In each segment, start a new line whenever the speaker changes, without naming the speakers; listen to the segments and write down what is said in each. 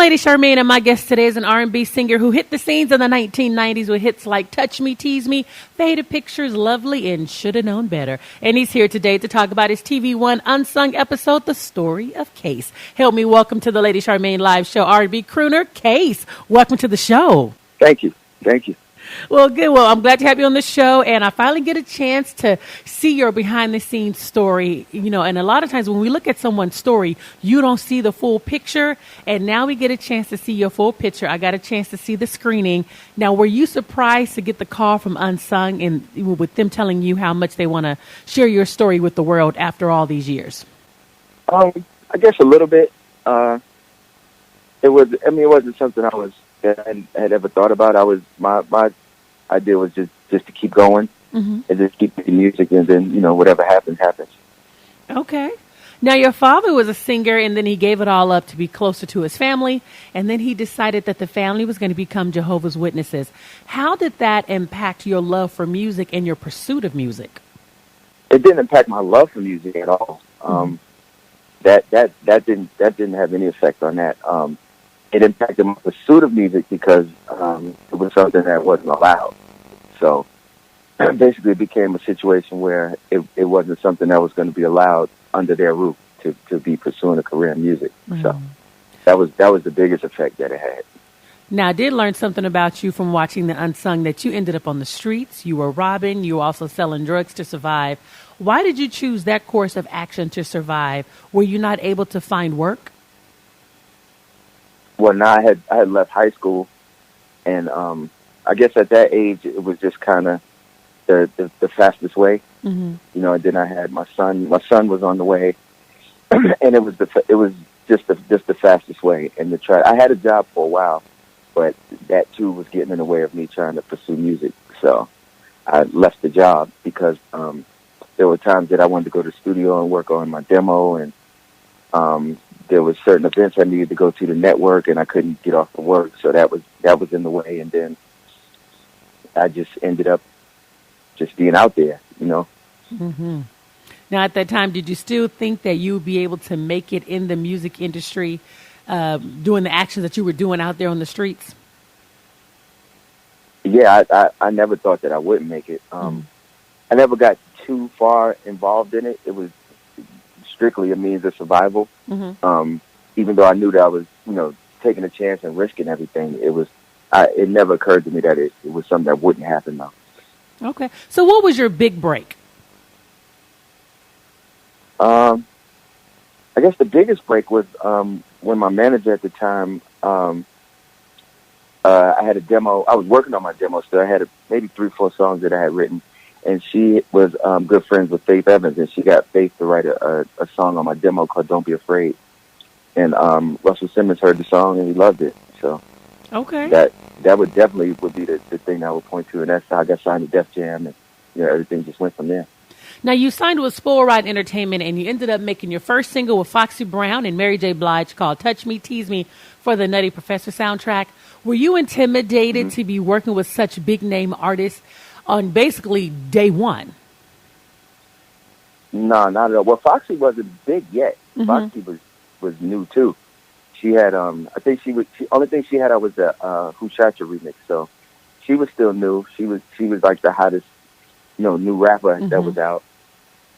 Lady Charmaine, and my guest today is an R&B singer who hit the scenes in the 1990s with hits like Touch Me, Tease Me, Faded Pictures, Lovely, and Shoulda Known Better. And he's here today to talk about his TV One Unsung episode, The Story of Case. Help me welcome to the Lady Charmaine Live Show, R&B crooner, Case. Welcome to the show.
Thank you. Thank you.
Well, good. Well, I'm glad to have you on the show, and I finally get a chance to see your behind-the-scenes story. You know, and a lot of times when we look at someone's story, you don't see the full picture, and now we get a chance to see your full picture. I got a chance to see the screening. Now, were you surprised to get the call from Unsung and with them telling you how much they want to share your story with the world after all these years?
I guess a little bit. It wasn't something that I had ever thought about. My idea was just to keep going and just keep making music, and then, whatever happens, happens.
Okay. Now, your father was a singer, and then he gave it all up to be closer to his family, and then he decided that the family was going to become Jehovah's Witnesses. How did that impact your love for music and your pursuit of music?
It didn't impact my love for music at all. That didn't have any effect on that. It impacted my pursuit of music because it was something that wasn't allowed. So basically it became a situation where it wasn't something that was going to be allowed under their roof to be pursuing a career in music. So that was the biggest effect that it had.
Now, I did learn something about you from watching The Unsung, that you ended up on the streets, you were robbing, you were also selling drugs to survive. Why did you choose that course of action to survive? Were you not able to find work?
Well, no, I had left high school, and I guess at that age it was just kind of the fastest way, And then I had my son. My son was on the way, and it was just the fastest way. And I had a job for a while, but that too was getting in the way of me trying to pursue music. So I left the job because there were times that I wanted to go to the studio and work on my demo, and there was certain events I needed to go to network, and I couldn't get off of work, so that was in the way. And then I just ended up just being out there, Now,
at that time, did you still think that you would be able to make it in the music industry, doing the actions that you were doing out there on the streets?
Yeah, I never thought that I wouldn't make it. I never got too far involved in it. It was strictly a means of survival. Even though I knew that I was, taking a chance and risking everything, it never occurred to me that it was something that wouldn't happen though.
Okay. So what was your big break?
I guess the biggest break was when my manager at the time, I had a demo. I was working on my demo, so I had maybe 3-4 songs that I had written. And she was good friends with Faith Evans, and she got Faith to write a song on my demo called Don't Be Afraid. And Russell Simmons heard the song, and he loved it. So
okay,
that would definitely be the thing I would point to, and that's how I got signed to Def Jam, and everything just went from there.
Now, you signed with Spoil Ride Entertainment, and you ended up making your first single with Foxy Brown and Mary J. Blige called Touch Me, Tease Me for the Nutty Professor soundtrack. Were you intimidated to be working with such big-name artists on basically day one?
No, not at all. Well, Foxy wasn't big yet. Foxy was new too. She had I think only thing she had was the Who Shot Your remix. So she was still new. She was like the hottest, new rapper that was out.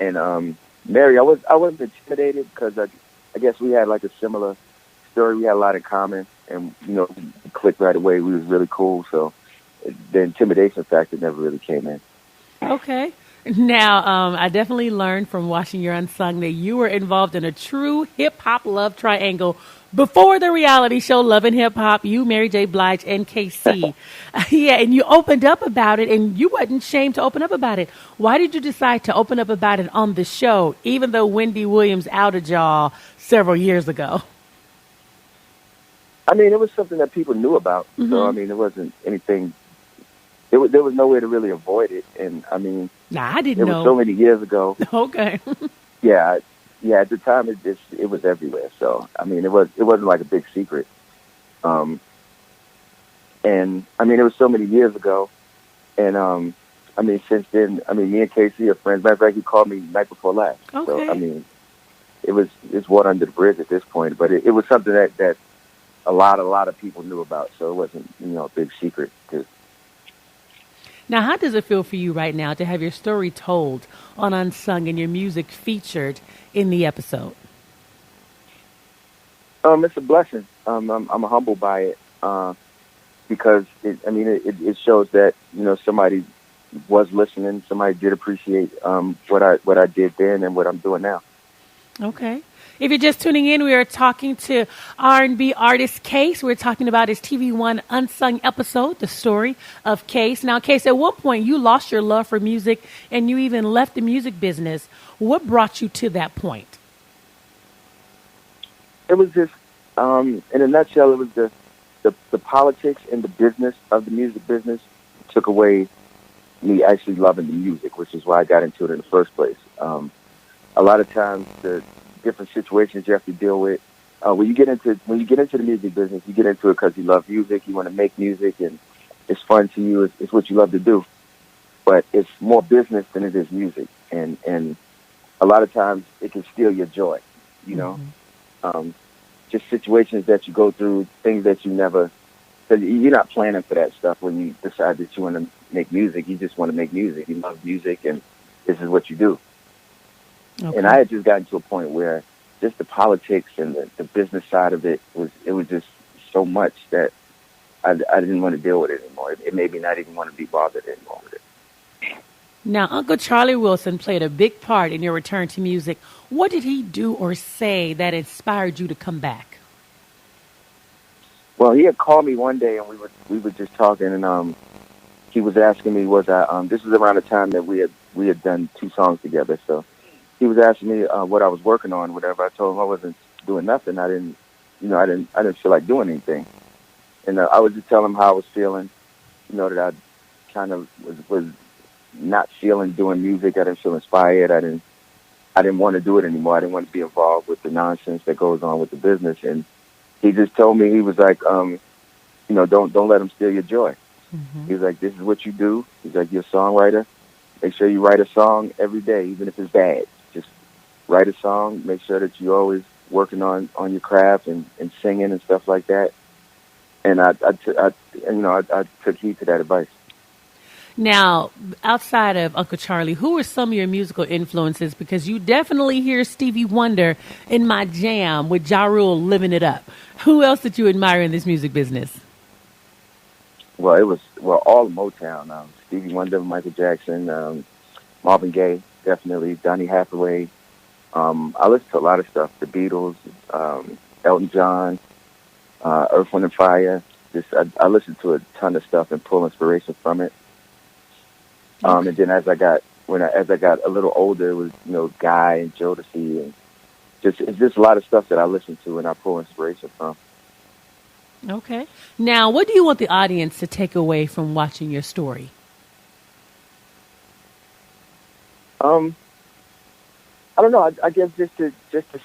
And Mary, I wasn't intimidated because I guess we had like a similar story. We had a lot in common, and we clicked right away. We was really cool. So the intimidation factor never really came in.
Okay. Now, I definitely learned from watching your Unsung that you were involved in a true hip-hop love triangle before the reality show Love and Hip Hop, you, Mary J. Blige, and KC. Yeah, and you opened up about it, and you wasn't ashamed to open up about it. Why did you decide to open up about it on the show, even though Wendy Williams outed y'all several years ago?
I mean, it was something that people knew about. So, I mean, it wasn't anything. There was no way to really avoid it. And, I mean,
I didn't know.
It was so many years ago.
Okay.
Yeah, at the time, it was everywhere. So, I mean, it wasn't like a big secret. And, I mean, it was so many years ago. And, I mean, since then, I mean, me and Casey are friends. Matter of fact, he called me night before last.
Okay.
So, I mean, it's water under the bridge at this point. But it was something that a lot of people knew about, so it wasn't, a big secret.
Now, how does it feel for you right now to have your story told on Unsung and your music featured in the episode?
It's a blessing. I'm humbled by it because it shows that somebody was listening. Somebody did appreciate what I did then and what I'm doing now.
Okay. If you're just tuning in, we are talking to R&B artist Case. We're talking about his TV One Unsung episode, the story of Case. Now, Case, at one point you lost your love for music and you even left the music business. What brought you to that point?
It was just, in a nutshell, it was the politics and the business of the music business took away me actually loving the music, which is why I got into it in the first place. A lot of times, the different situations you have to deal with. When you get into the music business, you get into it because you love music, you want to make music, and it's fun to you. It's what you love to do. But it's more business than it is music, and a lot of times it can steal your joy. Just situations that you go through, things that you never. Cause you're not planning for that stuff when you decide that you want to make music. You just want to make music. You love music, and this is what you do. Okay. And I had just gotten to a point where just the politics and the business side of it was just so much that I didn't want to deal with it anymore. It made me not even want to be bothered anymore with it.
Now, Uncle Charlie Wilson played a big part in your return to music. What did he do or say that inspired you to come back?
Well, he had called me one day and we were just talking, and he was asking me this was around the time that we had done 2 songs together, so. He was asking me what I was working on, whatever. I told him I wasn't doing nothing. I didn't feel like doing anything. And I would just tell him how I was feeling, that I kind of was not feeling doing music. I didn't feel inspired. I didn't want to do it anymore. I didn't want to be involved with the nonsense that goes on with the business. And he just told me, he was like, don't let them steal your joy. Mm-hmm. He was like, this is what you do. He's like, you're a songwriter. Make sure you write a song every day, even if it's bad. Just write a song. Make sure that you're always working on your craft and singing and stuff like that. And I took heed to that advice.
Now, outside of Uncle Charlie, who are some of your musical influences? Because you definitely hear Stevie Wonder in my jam with Ja Rule living it up. Who else did you admire in this music business?
Well, it was all of Motown. Stevie Wonder, Michael Jackson, Marvin Gaye, definitely, Donny Hathaway. I listened to a lot of stuff. The Beatles, Elton John, Earth, Wind and Fire. I listened to a ton of stuff and pull inspiration from it. And then as I got a little older, it was Guy and Jodeci, and it's just a lot of stuff that I listen to and I pull inspiration from.
Okay. Now, what do you want the audience to take away from watching your story?
I don't know. I guess just to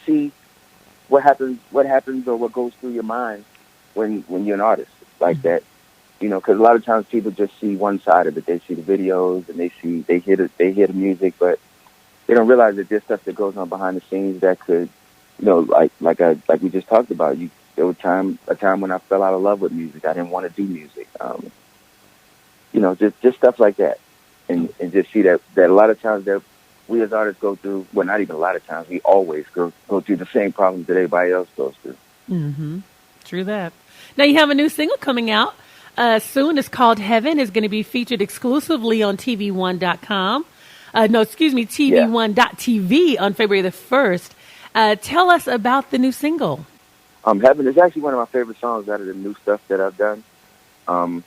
see what happens or what goes through your mind when you're an artist like that. Because a lot of times people just see one side of it. They see the videos and they hear the music, but they don't realize that there's stuff that goes on behind the scenes that could, like we just talked about. There was a time when I fell out of love with music. I didn't want to do music. Just stuff like that, and just see that a lot of times that we as artists go through. Well, not even a lot of times. We always go through the same problems that everybody else goes through. Mm-hmm.
True that. Now you have a new single coming out soon. It's called Heaven. It's going to be featured exclusively on TV1.com. TV1.tv on February the 1st. Tell us about the new single.
Heaven is actually one of my favorite songs out of the new stuff that I've done. I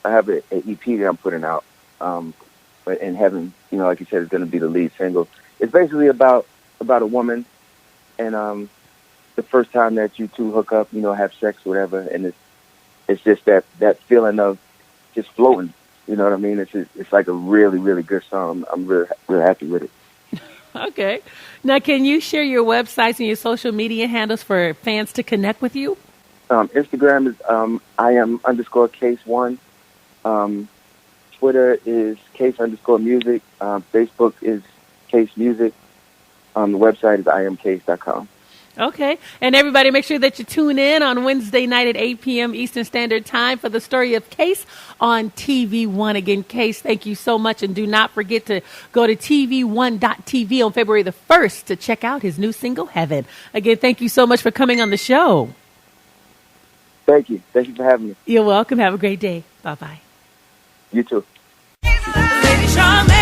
have an EP that I'm putting out. But in Heaven, like you said, is going to be the lead single. It's basically about a woman and the first time that you two hook up, have sex, whatever, and it's just that feeling of just floating. You know what I mean? It's like a really, really good song. I'm really, really happy with it.
Okay. Now, can you share your websites and your social media handles for fans to connect with you?
Instagram is IM_Case1. Twitter is Case_music. Facebook is Case Music. The website is imcase.com.
Okay. And everybody, make sure that you tune in on Wednesday night at 8 p.m. Eastern Standard Time for the story of Case on TV One. Again, Case, thank you so much. And do not forget to go to TV1.tv on February the 1st to check out his new single, Heaven. Again, thank you so much for coming on the show.
Thank you. Thank you for having me.
You're welcome. Have a great day. Bye-bye.
You too.
Lady Charmaine.